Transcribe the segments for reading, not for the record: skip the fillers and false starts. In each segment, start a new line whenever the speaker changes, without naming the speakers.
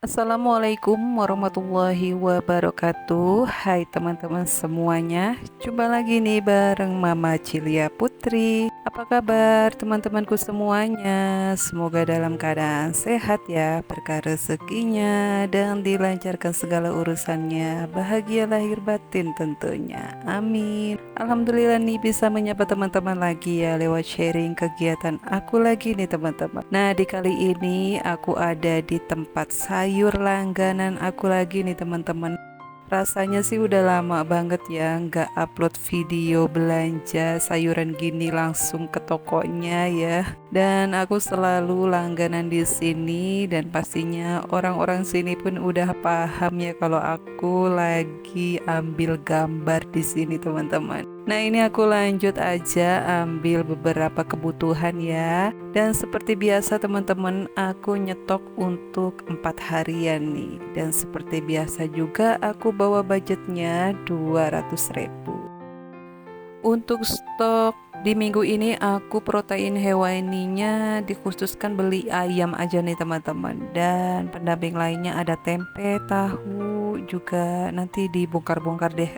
Assalamualaikum warahmatullahi wabarakatuh. Hai teman-teman semuanya, jumpa lagi nih bareng Mama Cilia Putri. Apa kabar teman-temanku semuanya? Semoga dalam keadaan sehat ya, berkah rezekinya dan dilancarkan segala urusannya. Bahagia lahir batin tentunya. Amin. Alhamdulillah nih bisa menyapa teman-teman lagi ya lewat sharing kegiatan aku lagi nih teman-teman. Nah, di kali ini aku ada di tempat sayur langganan aku lagi nih teman-teman. Rasanya sih udah lama banget ya nggak upload video belanja sayuran gini langsung ke tokonya ya. Dan aku selalu langganan di sini dan pastinya orang-orang sini pun udah paham ya kalau aku lagi ambil gambar di sini teman-teman. Nah, ini aku lanjut aja ambil beberapa kebutuhan ya. Dan seperti biasa teman-teman, aku nyetok untuk 4 harian nih. Dan seperti biasa juga aku bawa budgetnya 200.000. Untuk stok di minggu ini aku protein hewaninya dikhususkan beli ayam aja nih teman-teman. Dan pendamping lainnya ada tempe, tahu, juga nanti dibongkar-bongkar deh.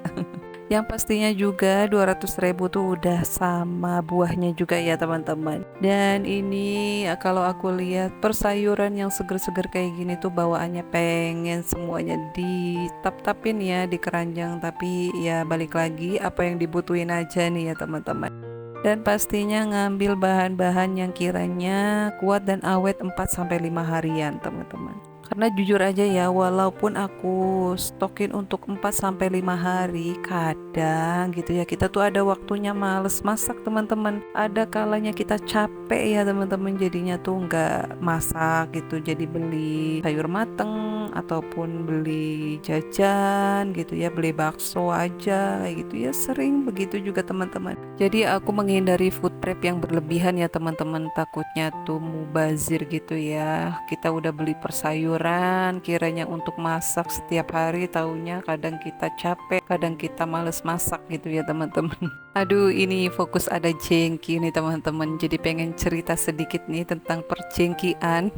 Yang pastinya juga 200.000 tuh udah sama buahnya juga ya teman-teman. Dan ini kalau aku lihat persayuran yang seger-seger kayak gini tuh bawaannya pengen semuanya ditap-tapin ya di keranjang. Tapi ya balik lagi apa yang dibutuhin aja nih ya teman-teman. Dan pastinya ngambil bahan-bahan yang kiranya kuat dan awet 4 sampai 5 harian teman-teman. Karena jujur aja ya, walaupun aku stokin untuk 4 sampai 5 hari, kadang gitu ya kita tuh ada waktunya males masak teman-teman. Ada kalanya kita capek ya teman-teman, jadinya tuh nggak masak gitu, jadi beli sayur mateng ataupun beli jajan gitu ya, beli bakso aja kayak gitu ya, sering begitu juga teman-teman. Jadi aku menghindari food prep yang berlebihan ya teman-teman, takutnya tuh mubazir gitu ya. Kita udah beli persayuran kiranya untuk masak setiap hari, taunya kadang kita capek, kadang kita males masak gitu ya teman-teman. Aduh, ini fokus ada jengki nih teman-teman. Jadi pengen cerita sedikit nih tentang perjengkian.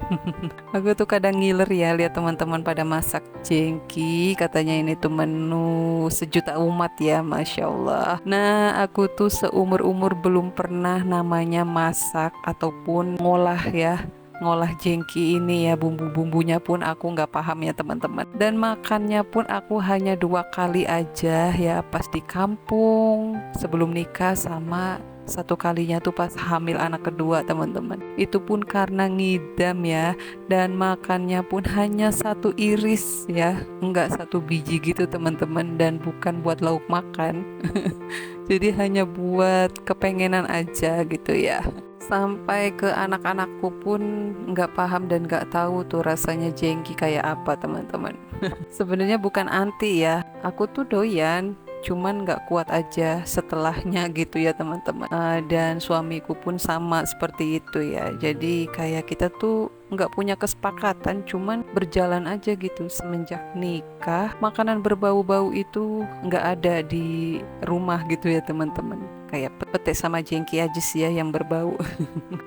Aku tuh kadang ngiler ya lihat teman-teman pada masak jengki. Katanya ini tuh menu sejuta umat ya, Masya Allah. Nah, aku tuh seumur-umur belum pernah namanya masak ataupun ngolah ya, ngolah jengki ini ya. Bumbu-bumbunya pun aku nggak paham ya teman-teman. Dan makannya pun aku hanya 2 kali aja ya, pas di kampung sebelum nikah, sama satu kalinya tuh pas hamil anak kedua teman-teman. Itu pun karena ngidam ya, dan makannya pun hanya 1 iris ya, enggak 1 biji gitu teman-teman, dan bukan buat lauk makan. Jadi hanya buat kepengenan aja gitu ya. Sampai ke anak-anakku pun nggak paham dan nggak tahu tuh rasanya jengki kayak apa teman-teman. Sebenarnya bukan anti ya, aku tuh doyan, cuman nggak kuat aja setelahnya gitu ya teman-teman. Dan suamiku pun sama seperti itu ya. Jadi kayak kita tuh nggak punya kesepakatan, cuman berjalan aja gitu. Semenjak nikah, makanan berbau-bau itu nggak ada di rumah gitu ya teman-teman. Kayak pete sama jengki aja sih ya yang berbau.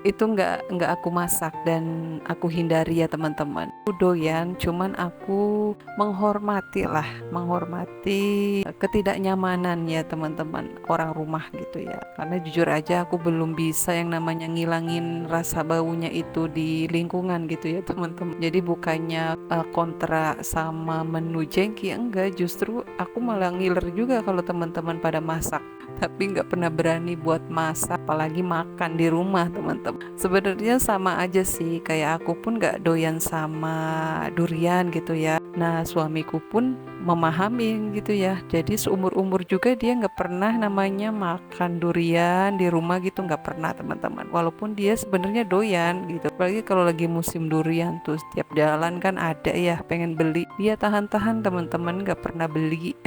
Itu nggak aku masak dan aku hindari ya teman-teman. Aku doyan, cuman aku menghormati lah, menghormati ketidaknyamanan ya teman-teman orang rumah gitu ya. Karena jujur aja aku belum bisa yang namanya ngilangin rasa baunya itu di lingkungan gitu ya teman-teman. Jadi bukannya kontra sama menu jengki, enggak, justru aku malah ngiler juga kalau teman-teman pada masak tapi nggak pernah berani buat masak, apalagi makan di rumah teman-teman. Sebenarnya sama aja sih, kayak aku pun nggak doyan sama durian gitu ya. Nah, suamiku pun memahami gitu ya. Jadi seumur-umur juga dia nggak pernah namanya makan durian di rumah gitu, nggak pernah teman-teman. Walaupun dia sebenarnya doyan gitu. Apalagi kalau lagi musim durian tuh setiap jalan kan ada ya, pengen beli. Dia tahan-tahan teman-teman, nggak pernah beli.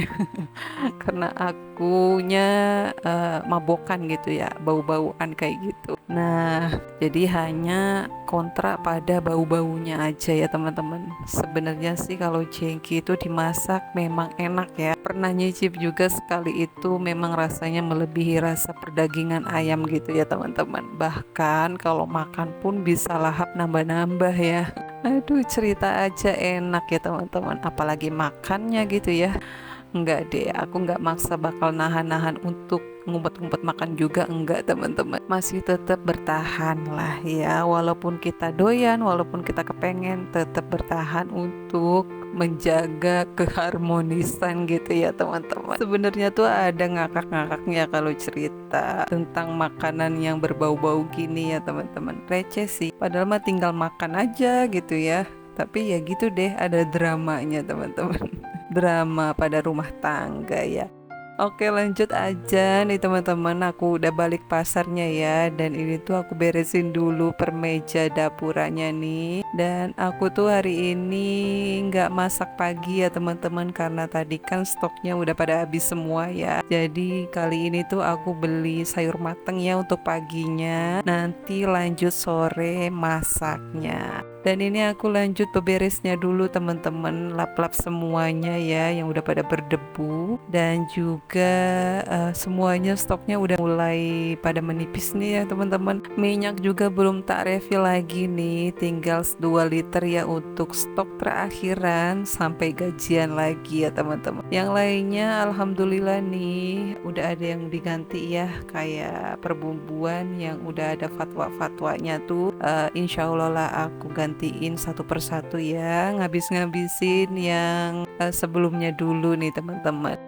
Karena akunya mabokan gitu ya, bau-bauan kayak gitu. Nah, jadi hanya kontra pada bau-baunya aja ya teman-teman. Sebenarnya sih kalau jengki itu dimasak memang enak ya. Pernah nyicip juga sekali, itu memang rasanya melebihi rasa perdagingan ayam gitu ya teman-teman. Bahkan kalau makan pun bisa lahap nambah-nambah ya. Aduh, cerita aja enak ya teman-teman, apalagi makannya gitu ya. Enggak deh, aku enggak maksa bakal nahan-nahan untuk ngumpet-ngumpet makan juga, enggak teman-teman. Masih tetap bertahan lah ya, walaupun kita doyan, walaupun kita kepengen, tetap bertahan untuk menjaga keharmonisan gitu ya teman-teman. Sebenarnya tuh ada ngakak-ngakaknya kalau cerita tentang makanan yang berbau-bau gini ya teman-teman. Receh sih, padahal mah tinggal makan aja gitu ya. Tapi ya gitu deh, ada dramanya teman-teman. Drama pada rumah tangga ya. Oke, lanjut aja nih teman-teman, aku udah balik pasarnya ya, dan ini tuh aku beresin dulu permeja dapuranya nih. Dan aku tuh hari ini nggak masak pagi ya teman-teman, karena tadi kan stoknya udah pada habis semua ya. Jadi kali ini tuh aku beli sayur mateng ya untuk paginya, nanti lanjut sore masaknya. Dan ini aku lanjut beberesnya dulu teman-teman, lap-lap semuanya ya yang udah pada berdebu, dan juga semuanya stoknya udah mulai pada menipis nih ya teman-teman. Minyak juga belum tak refill lagi nih, tinggal 2 liter ya untuk stok terakhiran sampai gajian lagi ya teman-teman. Yang lainnya alhamdulillah nih udah ada yang diganti ya, kayak perbumbuan yang udah ada fatwa-fatwanya tuh. Insya Allah lah aku gantiin satu persatu ya, ngabis-ngabisin yang sebelumnya dulu nih teman-teman.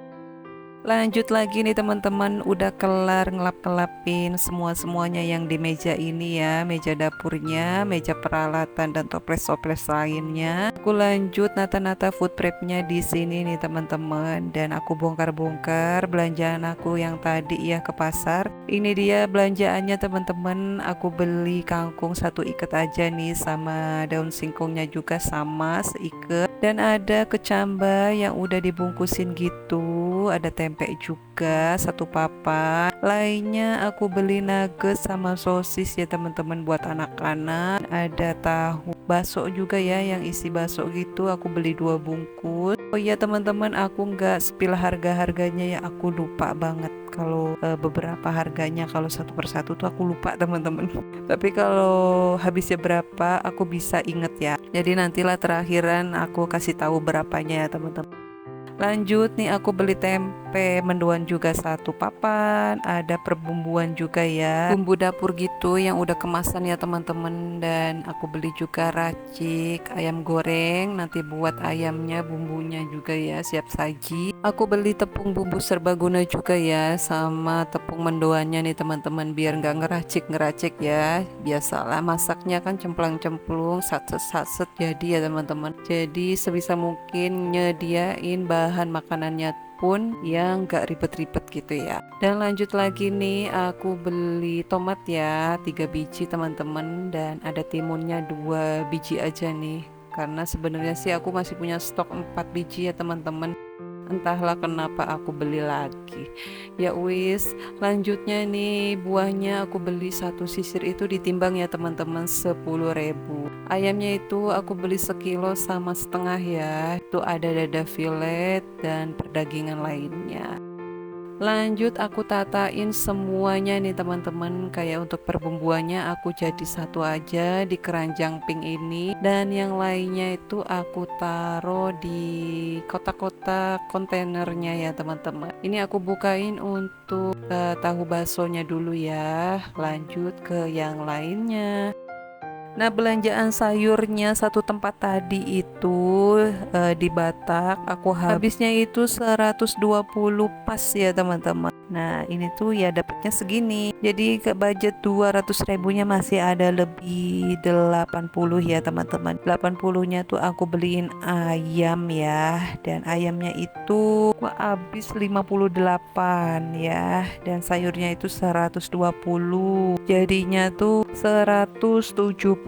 Lanjut lagi nih teman-teman, udah kelar ngelap-ngelapin semua-semuanya yang di meja ini ya, meja dapurnya, meja peralatan dan toples-toples lainnya. Aku lanjut nata-nata food prepnya di sini nih teman-teman, dan aku bongkar-bongkar belanjaan aku yang tadi ya ke pasar. Ini dia belanjaannya teman-teman, aku beli kangkung 1 ikat aja nih, sama daun singkongnya juga sama seikat, dan ada kecambah yang udah dibungkusin gitu, ada tempe juga 1 papan. Lainnya aku beli nugget sama sosis ya teman-teman buat anak-anak. Ada tahu bakso juga ya yang isi bakso gitu, aku beli 2 bungkus. Oh iya teman-teman, aku nggak spill harga-harganya ya, aku lupa banget kalau beberapa harganya, kalau satu persatu tuh aku lupa teman-teman. Tapi kalau habisnya berapa aku bisa inget ya. Jadi nantilah terakhiran aku kasih tahu berapanya ya teman-teman. Lanjut nih aku beli tempe mendoan juga 1 papan, ada perbumbuan juga ya, bumbu dapur gitu yang udah kemasan ya teman-teman. Dan aku beli juga racik ayam goreng, nanti buat ayamnya bumbunya juga ya siap saji. Aku beli tepung bumbu serbaguna juga ya, sama tepung mendoannya nih teman-teman, biar nggak ngeracik-ngeracik ya. Biasalah masaknya kan cemplang-cemplung, satset-satset jadi ya teman-teman. Jadi sebisa mungkin nyediain bahan makanannya pun yang gak ribet-ribet gitu ya. Dan lanjut lagi nih, aku beli tomat ya 3 biji teman-teman, dan ada timunnya 2 biji aja nih, karena sebenarnya sih aku masih punya stok 4 biji ya teman-teman. Entahlah kenapa aku beli lagi. Ya wis, lanjutnya nih buahnya aku beli 1 sisir itu ditimbang ya teman-teman 10.000. Ayamnya itu aku beli 1,5 sama setengah ya. Itu ada dada filet dan perdagingan lainnya. Lanjut aku tatain semuanya nih teman-teman, kayak untuk perbumbuannya aku jadi 1 aja di keranjang pink ini, dan yang lainnya itu aku taruh di kotak-kotak kontainernya ya teman-teman. Ini aku bukain untuk tahu baksonya dulu ya, lanjut ke yang lainnya. Nah, belanjaan sayurnya 1 tempat tadi itu di Batak aku habisnya itu 120 pas ya teman-teman. Nah, ini tuh ya dapatnya segini. Jadi ke budget 200 ribunya masih ada lebih 80 ya teman-teman. 80-nya tuh aku beliin ayam ya, dan ayamnya itu aku habis 58 ya, dan sayurnya itu 120. Jadinya tuh 178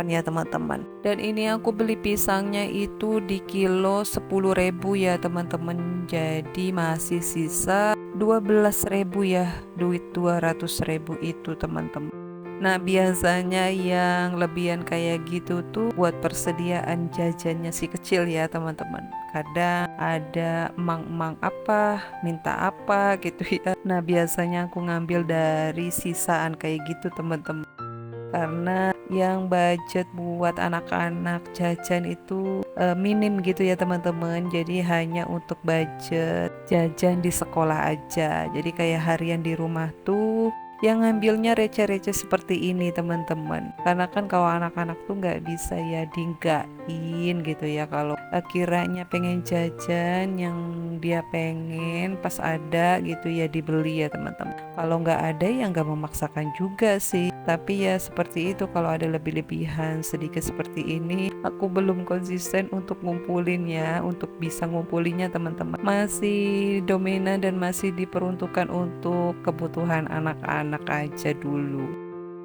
ya teman-teman. Dan ini aku beli pisangnya itu di kilo 10.000 ya teman-teman. Jadi masih sisa 12.000 ya, duit 200.000 itu teman-teman. Nah, biasanya yang lebihan kayak gitu tuh buat persediaan jajannya si kecil ya teman-teman. Kadang ada emang-emang apa, minta apa gitu ya. Nah, biasanya aku ngambil dari sisaan kayak gitu teman-teman. karena yang budget buat anak-anak jajan itu minim gitu ya teman-teman. Jadi hanya untuk budget jajan di sekolah aja. Jadi kayak harian di rumah tuh yang ngambilnya receh-receh seperti ini teman-teman, karena kan kalau anak-anak tuh nggak bisa ya dinggain gitu ya, kalau kiranya pengen jajan yang dia pengen pas ada gitu ya dibeli ya teman-teman. Kalau nggak ada ya nggak memaksakan juga sih, tapi ya seperti itu, kalau ada lebih-lebihan sedikit seperti ini aku belum konsisten untuk ngumpulin ya, untuk bisa ngumpulinnya teman-teman, masih dominan dan masih diperuntukkan untuk kebutuhan anak-anak aja dulu.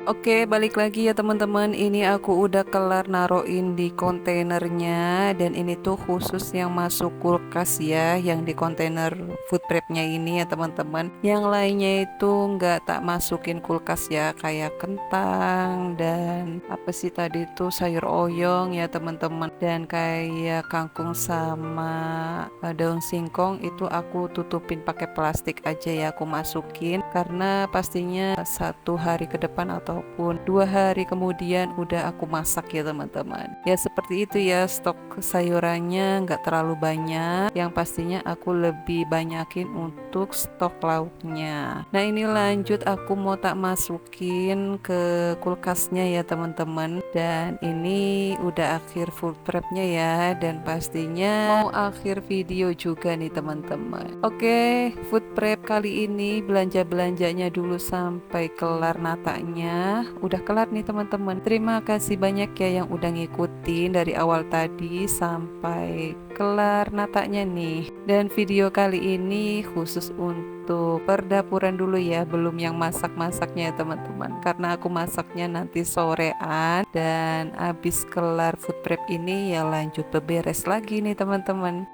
Oke, balik lagi ya teman-teman. Ini aku udah kelar naruhin di kontainernya, dan ini tuh khusus yang masuk kulkas ya, yang di kontainer food prepnya ini ya teman-teman. Yang lainnya itu nggak tak masukin kulkas ya, kayak kentang dan apa sih tadi tuh sayur oyong ya teman-teman, dan kayak kangkung sama daun singkong itu aku tutupin pakai plastik aja ya, aku masukin karena pastinya 1 hari ke depan ataupun 2 hari kemudian udah aku masak ya teman-teman. Ya seperti itu ya, stok sayurannya nggak terlalu banyak, yang pastinya aku lebih banyakin untuk stok lauknya. Nah ini lanjut aku mau tak masukin ke kulkasnya ya teman-teman, dan ini udah akhir food prepnya ya, dan pastinya mau akhir video juga nih teman-teman. Oke, food prep kali ini belanja-belanjanya dulu sampai kelar natanya. Udah kelar nih teman-teman. Terima kasih banyak ya yang udah ngikutin dari awal tadi sampai kelar natanya nih. Dan video kali ini khusus untuk perdapuran dulu ya, belum yang masak-masaknya ya teman-teman, karena aku masaknya nanti sorean, dan abis kelar food prep ini ya lanjut beberes lagi nih teman-teman.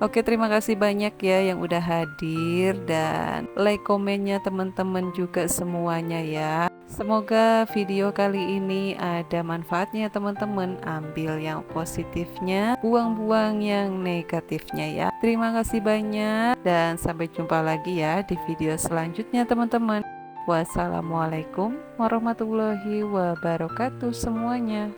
Oke, terima kasih banyak ya yang udah hadir, dan like komennya teman-teman juga semuanya ya. Semoga video kali ini ada manfaatnya teman-teman. Ambil yang positifnya, buang-buang yang negatifnya ya. Terima kasih banyak, dan sampai jumpa lagi ya di video selanjutnya teman-teman. Wassalamualaikum warahmatullahi wabarakatuh semuanya.